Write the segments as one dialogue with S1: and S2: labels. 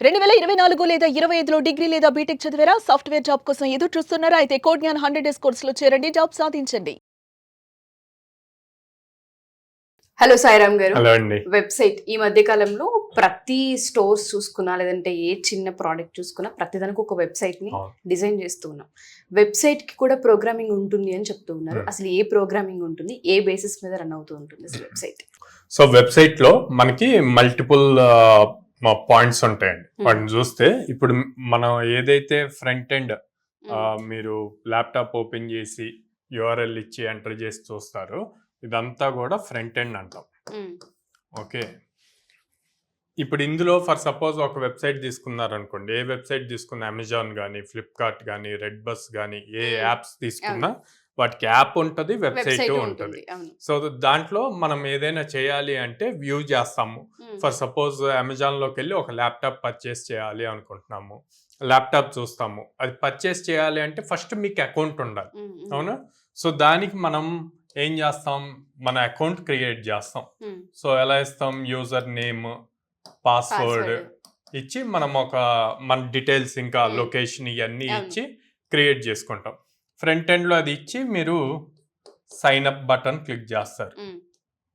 S1: 2024 లేదా 25లో డిగ్రీ లేదా బీటెక్ చదివారా? సాఫ్ట్‌వేర్ జాబ్ కోసం ఎదురు చూస్తున్నారా? అయితే కోడ్ జ్ఞాన్ 100 డేస్ కోర్సులో చేరండి. జాబ్ సాధించండి.
S2: హలో సాయిరామ్ గారు.
S3: హలో అండి.
S2: వెబ్సైట్ ఈ మధ్య కాలంలో ప్రతి స్టోర్స్ చూసుకున్నా లేదంటే ఏ చిన్న ప్రోడక్ట్ చూసుకున్నా ప్రతిదానికి ఒక వెబ్సైట్ ని డిజైన్ చేస్తూ ఉన్నాం. వెబ్సైట్ కి కూడా ప్రోగ్రామింగ్ ఉంటుంది అని చెప్తూ ఉన్నారు. అసలు ఏ ప్రోగ్రామింగ్ ఉంటుంది, ఏ బేసిస్ మీద రన్ అవుతూ ఉంటుంది అసలు వెబ్సైట్?
S3: సో వెబ్సైట్ లో మనకి మల్టిపుల్ పాయింట్స్ ఉంటాయండి. వాటిని చూస్తే ఇప్పుడు మనం ఏదైతే ఫ్రంట్ ఎండ్ మీరు ల్యాప్టాప్ ఓపెన్ చేసి యూఆర్ఎల్ ఇచ్చి ఎంటర్ చేసి చూస్తారో ఇదంతా కూడా ఫ్రంట్ ఎండ్ అంటాం. ఓకే, ఇప్పుడు ఇందులో ఫర్ సపోజ్ ఒక వెబ్సైట్ తీసుకున్నారనుకోండి, ఏ వెబ్సైట్ తీసుకున్నా అమెజాన్ కానీ ఫ్లిప్కార్ట్ కానీ రెడ్ బస్ కానీ ఏ యాప్స్ తీసుకున్నా వాటికి యాప్ ఉంటుంది, వెబ్సైట్ ఉంటుంది. సో దాంట్లో మనం ఏదైనా చేయాలి అంటే వ్యూ చేస్తాము. ఫర్ సపోజ్ అమెజాన్లోకి వెళ్ళి ఒక ల్యాప్టాప్ పర్చేస్ చేయాలి అనుకుంటున్నాము, ల్యాప్టాప్ చూస్తాము. అది పర్చేస్ చేయాలి అంటే ఫస్ట్ మీకు అకౌంట్ ఉండాలి, అవునా? సో దానికి మనం ఏం చేస్తాం, మన అకౌంట్ క్రియేట్ చేస్తాం. సో ఎలా ఇస్తాం, యూజర్ నేమ్ పాస్వర్డ్ ఇచ్చి మనం మన డీటెయిల్స్ ఇంకా లొకేషన్ ఇవన్నీ ఇచ్చి క్రియేట్ చేసుకుంటాం. ఫ్రంట్ ఎండ్లో అది ఇచ్చి మీరు సైన్ అప్ బటన్ క్లిక్ చేస్తారు.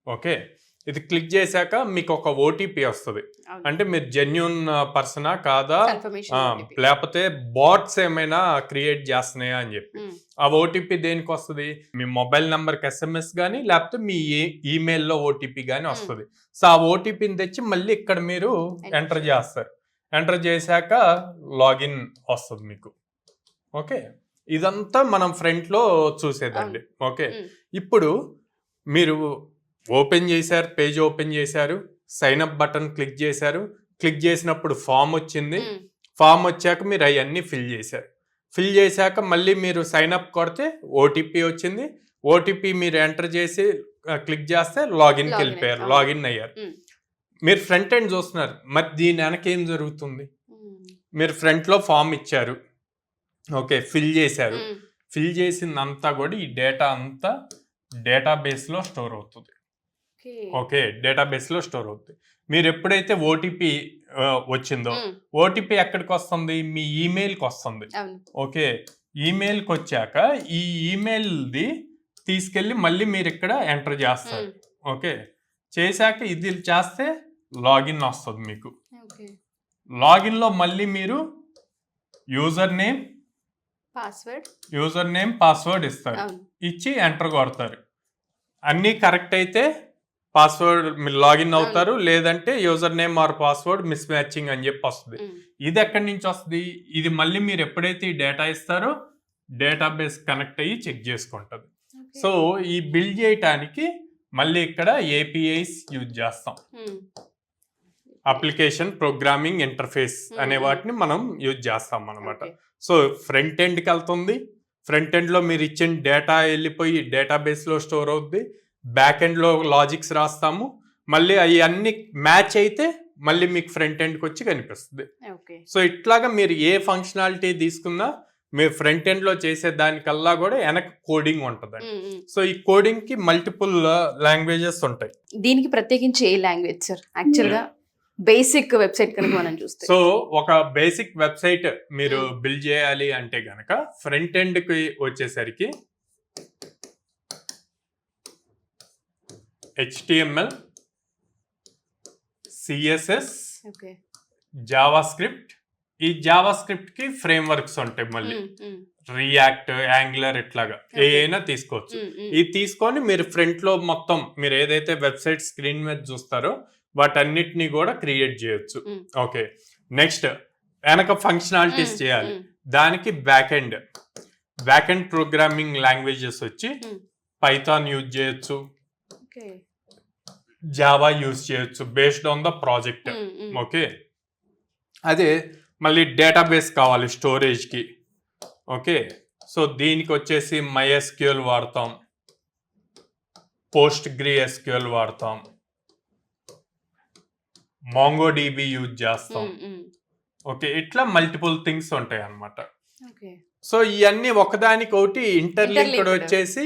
S3: ఓకే, ఇది క్లిక్ చేశాక మీకు ఒక ఓటీపీ వస్తుంది. అంటే మీరు జెన్యూన్ పర్సనా కాదా, లేకపోతే బాట్స్ ఏమైనా క్రియేట్ చేస్తున్నాయా అని చెప్పి. ఆ ఓటీపీ దేనికి వస్తుంది, మీ మొబైల్ నెంబర్కి ఎస్ఎంఎస్ కానీ లేకపోతే మీ ఈమెయిల్లో ఓటీపీ కానీ వస్తుంది. సో ఆ ఓటీపీని తెచ్చి మళ్ళీ ఇక్కడ మీరు ఎంటర్ చేస్తారు. ఎంటర్ చేశాక లాగిన్ వస్తుంది మీకు. ఓకే, ఇదంతా మనం ఫ్రంట్ లో చూసేదండి. ఓకే, ఇప్పుడు మీరు ఓపెన్ చేశారు, పేజ్ ఓపెన్ చేశారు, సైన్ అప్ బటన్ క్లిక్ చేశారు. క్లిక్ చేసినప్పుడు ఫామ్ వచ్చింది. ఫామ్ వచ్చాక మీరు అవన్నీ ఫిల్ చేశారు. ఫిల్ చేశాక మళ్ళీ మీరు సైన్ అప్ కొడితే ఓటీపీ వచ్చింది. ఓటీపీ మీరు ఎంటర్ చేసి క్లిక్ చేస్తే లాగిన్కి వెళ్ళిపోయారు, లాగిన్ అయ్యారు. మీరు ఫ్రంట్ ఎండ్ చూస్తున్నారు. మరి దీని వెనక ఏం జరుగుతుంది, మీరు ఫ్రంట్ లో ఫామ్ ఇచ్చారు, ఓకే, ఫిల్ చేశారు. ఫిల్ చేసిందంతా కూడా ఈ డేటా అంతా డేటాబేస్ లో స్టోర్ అవుతుంది. ఓకే, డేటాబేస్ లో స్టోర్ అవుతుంది. మీరు ఎప్పుడైతే ఓటీపీ వచ్చిందో ఓటీపీ ఎక్కడికి వస్తుంది, మీ ఈమెయిల్కి వస్తుంది. ఓకే, ఈమెయిల్కి వచ్చాక ఈ ఈమెయిల్ది తీసుకెళ్ళి మళ్ళీ మీరు ఇక్కడ ఎంటర్ చేస్తారు. ఓకే, చేశాక ఇది చేస్తే లాగిన్ వస్తుంది మీకు. లాగిన్ లో మళ్ళీ మీరు యూజర్ నేమ్ పాస్వర్డ్ ఇస్తారు. ఇచ్చి ఎంటర్ కొడతారు. అన్నీ కరెక్ట్ అయితే పాస్వర్డ్ మీరు లాగిన్ అవుతారు, లేదంటే user name or password miss matching అని చెప్పి వస్తుంది. ఇది ఎక్కడి నుంచి వస్తుంది, ఇది మళ్ళీ మీరు ఎప్పుడైతే ఈ డేటా ఇస్తారో డేటాబేస్ కనెక్ట్ అయ్యి చెక్ చేసుకుంటుంది. సో ఈ బిల్డ్ చేయటానికి మళ్ళీ ఇక్కడ ఏపీఐస్ యూజ్ చేస్తాం. అప్లికేషన్ ప్రోగ్రామింగ్ ఇంటర్ఫేస్ అనే వాటిని మనం యూజ్ చేస్తాం అన్నమాట. సో ఫ్రంట్ ఎండ్కి వెళ్తుంది. ఫ్రంట్ ఎండ్లో మీరు ఇచ్చిన డేటా వెళ్ళిపోయి డేటాబేస్లో స్టోర్ అవుద్ది. బ్యాక్ ఎండ్లో లాజిక్స్ రాస్తాము. మళ్ళీ అవి అన్ని మ్యాచ్ అయితే మళ్ళీ మీకు ఫ్రంట్ ఎండ్కి వచ్చి కనిపిస్తుంది. సో ఇట్లాగా మీరు ఏ ఫంక్షనాలిటీ తీసుకున్నా మీరు ఫ్రంట్ ఎండ్లో చేసే దానికల్లా కూడా వెనక కోడింగ్ ఉంటుందండి. సో ఈ కోడింగ్కి మల్టిపుల్ లాంగ్వేజెస్ ఉంటాయి.
S2: దీనికి ప్రత్యేకించి ఏ లాంగ్వేజ్ సార్ యాక్చువల్గా బేసిక్ వెబ్సైట్ కనుక మనం చూస్తే?
S3: సో ఒక బేసిక్ వెబ్సైట్ మీరు బిల్డ్ చేయాలి అంటే గనక ఫ్రంట్ ఎండ్ కి వచ్చేసరికి HTML, CSS, జావా స్క్రిప్ట్. ఈ జావా స్క్రిప్ట్ కి ఫ్రేమ్ వర్క్స్ ఉంటాయి. మళ్ళీ రియాక్ట్, యాంగులర్ ఇట్లాగా ఏదైనా తీసుకోవచ్చు. ఇది తీసుకొని మీరు ఫ్రంట్ లో మొత్తం మీరు ఏదైతే వెబ్సైట్ స్క్రీన్ మీద చూస్తారో వాటన్నిటిని కూడా క్రియేట్ చేయొచ్చు. ఓకే, నెక్స్ట్ వెనక ఫంక్షనాలిటీస్ చేయాలి. దానికి బ్యాక్ ఎండ్ ప్రోగ్రామింగ్ లాంగ్వేజెస్ వచ్చి పైథాన్ యూజ్ చేయొచ్చు, జావా యూజ్ చేయొచ్చు based on the project. Okay, అదే మళ్ళీ డేటాబేస్ కావాలి స్టోరేజ్కి. ఓకే, సో దీనికి వచ్చేసి MySQL వాడతాం, PostgreSQL వాడతాం, MongoDB యూజ్ చేస్తాం. ఓకే, ఇట్లా మల్టిపుల్ థింగ్స్ ఉంటాయి అన్నమాట. సో ఇవన్నీ ఒకదానికి ఒకటి ఇంటర్లింక్డ్ వచ్చేసి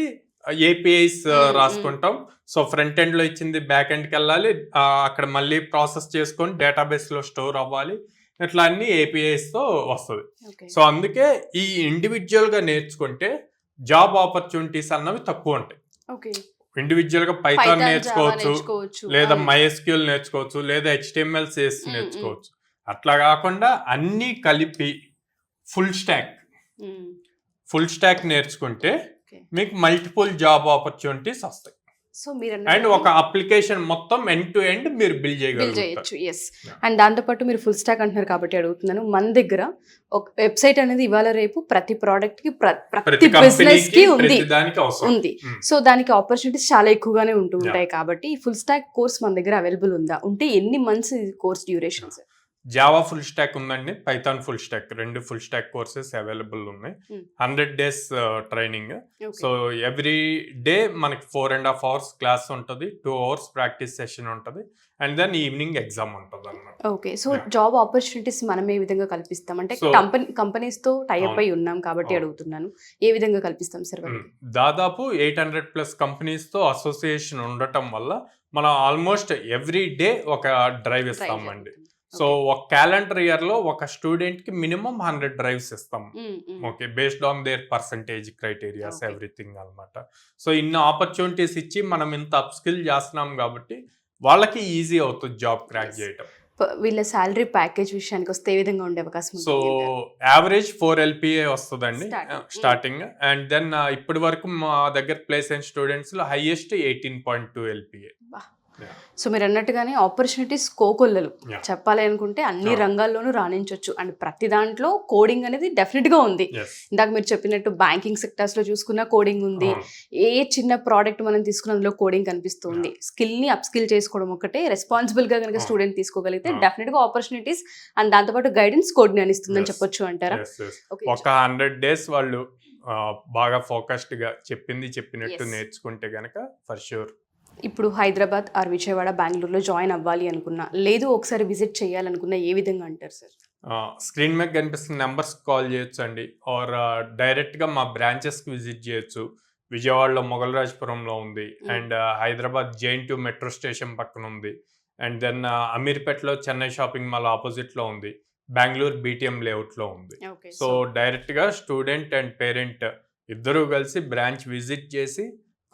S3: ఏపీఐస్ రాసుకుంటాం. సో ఫ్రంట్ ఎండ్ లో ఇచ్చింది బ్యాక్ ఎండ్కి వెళ్ళాలి, అక్కడ మళ్ళీ ప్రాసెస్ చేసుకొని డేటాబేస్ లో స్టోర్ అవ్వాలి. ఇట్లా అన్ని ఏపీఐస్ తో వస్తుంది.
S2: ఓకే
S3: సో అందుకే ఈ ఇండివిజువల్ గా నేర్చుకుంటే జాబ్ ఆపర్చునిటీస్ అన్నవి తక్కువ ఉంటాయి.
S2: ఓకే
S3: ఇండివిజువల్ గా పైథాన్ నేర్చుకోవచ్చు,
S2: నేర్చుకోవచ్చు
S3: లేదా MySQL నేర్చుకోవచ్చు, లేదా HTML CSS నేర్చుకోవచ్చు. అట్లా కాకుండా అన్ని కలిపి ఫుల్ స్టాక్ నేర్చుకుంటే
S2: Okay.
S3: మీకు మల్టిపుల్ జాబ్ ఆపర్చునిటీస్ వస్తాయి.
S2: సో మీరు
S3: అండ్ ఒక అప్లికేషన్ మొత్తం ఎండ్ టు ఎండ్ మీరు బిల్డ్ చేయగలుగుతారు.
S2: చేయొచ్చు. ఎస్. అండ్ దాంతోపాటు మీరు ఫుల్ స్టాక్ అంటున్నారు కాబట్టి అడుగుతున్నాను, మన దగ్గర ఒక వెబ్సైట్ అనేది ఇవాళ రేపు ప్రతి ప్రోడక్ట్ కి ప్రతి బిజినెస్ కి ఉంది. సో దానికి ఆపర్చునిటీస్ చాలా ఎక్కువగానే ఉంటూ ఉంటాయి. కాబట్టి ఫుల్ స్టాక్ కోర్స్ మన దగ్గర అవైలబుల్ ఉందా? ఉంటే ఎన్ని months course duration?
S3: Java full stack ఉందండి, Python full stack, 2 full stack courses available ఉన్నాయి. 100 days training. So every day మనకి 4.5 hours క్లాస్ ఉంటుంది, 2 hours ప్రాక్టీస్ సెషన్ ఉంటుంది, అండ్ దెన్ ఈవినింగ్ ఎగ్జామ్ ఉంటుంది అన్నమాట.
S2: ఓకే. సో జాబ్ ఆపర్చునిటీస్ మనం ఏ విధంగా కల్పిస్తాం? అంటే కంపెనీస్ తో టైఅప్ అయి ఉన్నాం కాబట్టి అడుగుతున్నాను, ఏ విధంగా కల్పిస్తాం సార్?
S3: దాదాపు 800+ కంపెనీస్ తో అసోసియేషన్ ఉండటం వల్ల మనం ఆల్మోస్ట్ ఎవ్రీ డే ఒక డ్రైవ్ ఇస్తామండి. సో ఒక క్యాలెండర్ ఇయర్ లో ఒక స్టూడెంట్ కి మినిమం 100 డ్రైవ్స్ ఇస్తాం. Okay, based on their percentage criterias everything అన్నమాట. సో ఇన్ని ఆపర్చునిటీస్ ఇచ్చి మనం ఇంత అప్ స్కిల్ చేస్తున్నాం కాబట్టి వాళ్ళకి ఈజీ అవుతుంది జాబ్ క్రాక్ చేయటం.
S2: వీళ్ళ సాలరీ ప్యాకేజ్ విషయానికి వస్తే ఏ విధంగా ఉండే అవకాశం?
S3: సో యావరేజ్ 4 LPA వస్తుందండి స్టార్టింగ్. అండ్ దెన్ ఇప్పటి వరకు మా దగ్గర ప్లేస్ అయిన స్టూడెంట్స్ లో హైయెస్ట్ 18.2 LPA.
S2: సో మీరు అన్నట్టుగానే ఆపర్చునిటీస్ కోకొల్లలు చెప్పాలి అనుకుంటే అన్ని రంగాల్లోనూ రాణించవచ్చు. అండ్ ప్రతి దాంట్లో కోడింగ్ అనేది డెఫినెట్ గా ఉంది. ఇందాక మీరు చెప్పినట్టు బ్యాంకింగ్ సెక్టర్స్ లో చూసుకున్న కోడింగ్ ఉంది. ఏ చిన్న ప్రోడక్ట్ మనం తీసుకున్న అందులో కోడింగ్ కనిపిస్తుంది. స్కిల్ ని అప్ స్కిల్ చేసుకోవడం ఒకటే రెస్పాన్సిబుల్ గా కనుక స్టూడెంట్ తీసుకోగలిగితే డెఫినెట్ గా ఆపర్చునిటీస్ అండ్ దాంతోపాటు గైడెన్స్ కోడ్ అనిస్తుందని చెప్పొచ్చు అంటారా?
S3: ఒక 100 days వాళ్ళు బాగా ఫోకస్డ్ గా చెప్పినట్టు నేర్చుకుంటే గనక ఫర్ షూర్.
S2: ఇప్పుడు హైదరాబాద్ ఆర్ విజయవాడ, బెంగళూరులో జాయిన్ అవ్వాలి అనుకున్నా, లేదు ఒకసారి విజిట్ చేయాలనుకున్నా ఏ విధంగా అంటారు సార్?
S3: స్క్రీన్ మీద కనిపిస్తున్న నెంబర్స్ కాల్ చేయొచ్చు అండి, ఆర్ డైరెక్ట్ గా మా బ్రాంచెస్ కి విజిట్ చేయొచ్చు. విజయవాడలో మొగల్రాజ్పురంలో ఉంది, and Hyderabad JN2 metro station పక్కన ఉంది, అండ్ దెన్ అమీర్పేటలో చెన్నై షాపింగ్ మాల్ ఆపోజిట్ లో ఉంది, బెంగళూరు BTM లేఅవుట్ లో ఉంది. సో డైరెక్ట్ గా స్టూడెంట్ అండ్ పేరెంట్ ఇద్దరూ కలిసి బ్రాంచ్ విజిట్ చేసి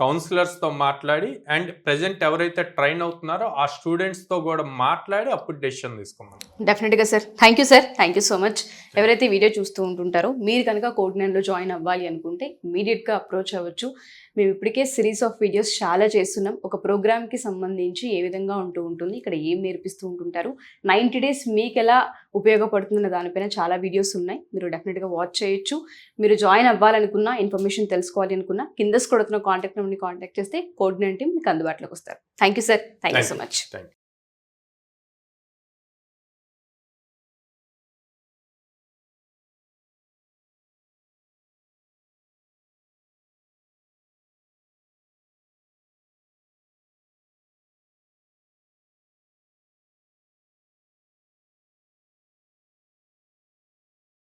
S3: కౌన్సిలర్స్ తో మాట్లాడి, అండ్ ప్రెజెంట్ ఎవరైతే ట్రైన్ అవుతున్నారో ఆ స్టూడెంట్స్ తో కూడా మాట్లాడి అప్పుడు డెసిషన్ తీసుకోమని.
S2: డెఫినెట్ గా sir. Thank you sir, thank you so much. ఎవరైతే వీడియో చూస్తూ ఉంటుంటారో మీరు కనుక కోడ్9 లో జాయిన్ అవ్వాలి అనుకుంటే ఇమీడియట్ గా అప్రోచ్ అవ్వచ్చు. మేము ఇప్పటికే సిరీస్ ఆఫ్ వీడియోస్ చాలా చేస్తున్నాం. ఒక ప్రోగ్రామ్కి సంబంధించి ఏ విధంగా ఉంటుంది, ఇక్కడ ఏం నేర్పిస్తూ ఉంటుంటారు, 90 days మీకు ఎలా ఉపయోగపడుతుందన్న దానిపైన చాలా వీడియోస్ ఉన్నాయి. మీరు డెఫినెట్గా వాచ్ చేయొచ్చు. మీరు జాయిన్ అవ్వాలనుకున్నా, ఇన్ఫర్మేషన్ తెలుసుకోవాలి అనుకున్నా, కింద కొడుతున్న కాంటాక్ట్ నెంబర్ని కాంటాక్ట్ చేస్తే కోడ్9 టీమ్ మీకు అందుబాటులోకి వస్తారు. Thank you sir, thank you so much.